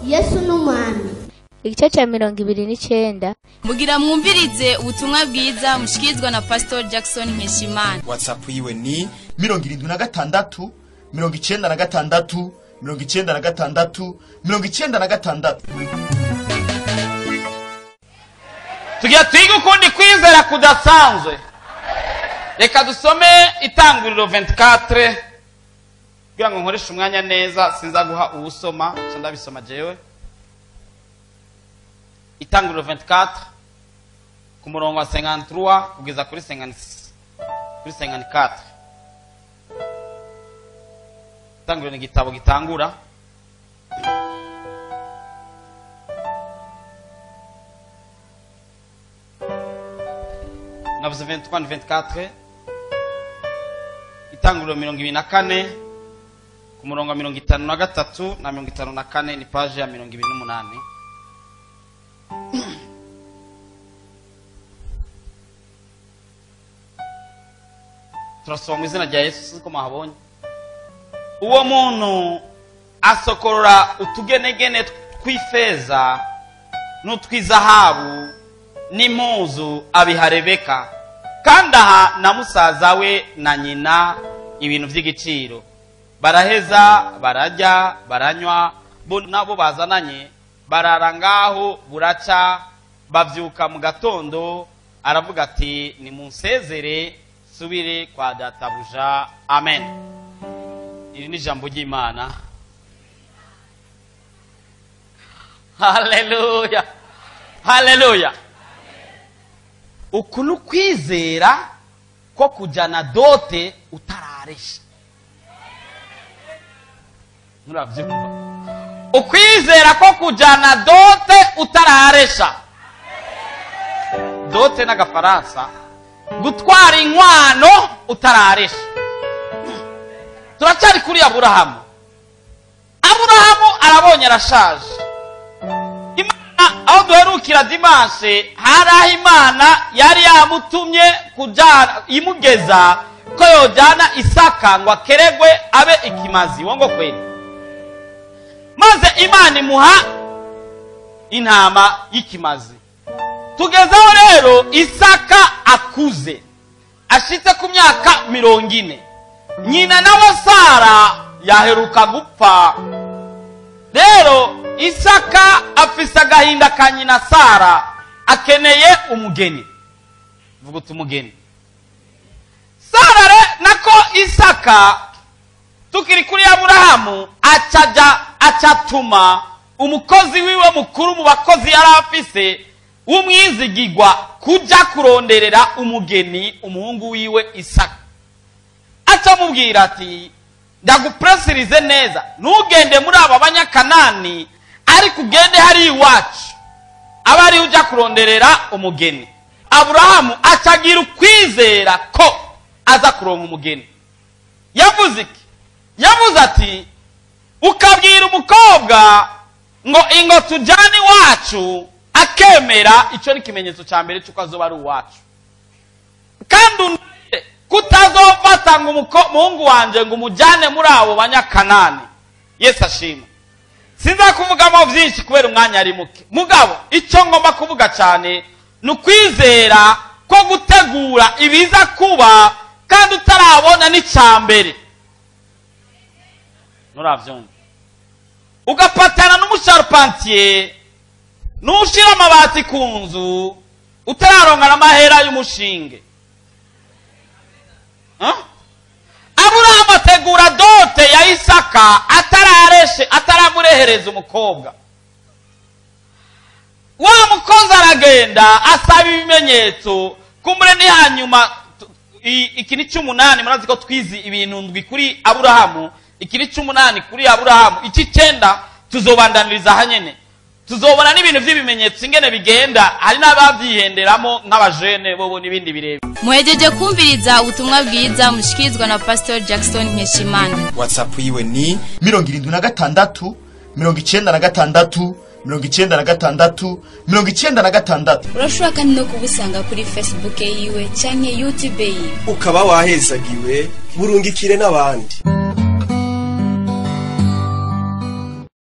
Yesu n'umwami. Igice cya 29 mugira mwumvirize ubutumwa bwiza mushikirizwa na Pastor Jackson Nkeshimana. WhatsApp yiwe ni 76 96 96 96. Tugiye twiga ukundi kwizera kudasanzwe. Reka dusome Itanguriro 24 kugira ngo nkoreshe umwanya neza, sinza guha uwusoma cyo ndabisoma jewe. Itanguriro 24 ku murongo wa 53 kugeza kuri 54. Itanguriro ni igitabo gitangura. Navuze 23 na 24. Itanguriro 24 ku murongo wa 53 na 54 ni page ya 28. Turasoma izina rya Yesu siko mahabonye. Uwo muntu asokorora utugenegene tw'ifeza n'utwizahabu n'impuzu abiha Rebeka, kandi aha na musaza we na nyina ibintu by'igiciro. Baraheza barajya baranywa, bo nabo bazananye barara ngaho buraca. Bavyuka mu gatondo aravuga ati nimunsezere subire kwa databuja. Amen. Iri ni jambo ry'Imana. Haleluya, haleluya. Ukunu kwizera ko kujana dote utararesha. Muravyumva? Ukwizera ko kujana dote utararesha. Dote n'agafaransa gutwara inkwano utararesha. Turacari kuri Aburahamu. Aburahamu arabonye arashaje. Imana aho duherukira dimanche haraho Imana yari yamutumye kujana imugeza ko yojana Isaka ngo akeregwe abe ikimazi wongo kweli. Maze Imana imuha intama y'ikimazi. Tugezaho rero Isaka akuze ashitse ku myaka 40. Nyina nawe Sara yaheruka gupfa. Rero Isaka afise agahinda ka nyina Sara, akeneye umugeni. Vuga umugeni. Sara nako Isaka tukiri kuri Aburahamu acatuma umukozi wiwe mukuru mu bakozi yari afise umwizigirwa kuja kuronderera umugeni umuhungu wiwe Isaka. Acamubwira ati ndagupresirize neza, ntugende muri aba banyakanani, ariko ugende hari iwacu abari uja kuronderera umugeni. Aburahamu acagira ukwizera ko aza kuronka umugeni. Yavuze iki? Yavuze ati ukabwira umukobwa ngo ingo tujane iwacu, akemera. Ico ni kimenyetso ca mbere cyuko azoba ari uwacu. Kandi kutazofata ngo umuhungu wanje ngo umujane muri abo banyakanani. Yesu ashima. Sinza kuvugamo byinshi kubera umwanya ari muke. Mugabo icyo ngomba kuvuga cyane nukwizera ko gutegura ibiza kuba kandi utarabona n'icambere. Nuravyumva? Ugapatana n'umusharpentier nushira amabati ku nzu utararonga n'amahera y'umushinge. Aburahamu ategura dote ya Isaka ataramurehereza umukobwa. Wa mukozi aragenda asaba ibimenyetso kumure ni hanyuma. Iki ni 8 murazi ko twizi ibintu ndwi kuri Aburahamu. Iki ni 8 kuri Aburahamu. Iki 9 tuzobandaniriza hanyene. Tuzobona n'ibintu by'ibimenyetso ingene bigenda. Hari n'abavyihenderamo nk'abajene bobo n'ibindi birebe. Muhejeje kumviriza ubutumwa bwiza mushikirizwa na Pastor Jackson Nkeshimana. WhatsApp yiwe ni 76 96 96 96. urashobora kandi no kubusanga kuri Facebook yiwe canke YouTube yiwe ukaba wahezagiwe burungikire n'abandi.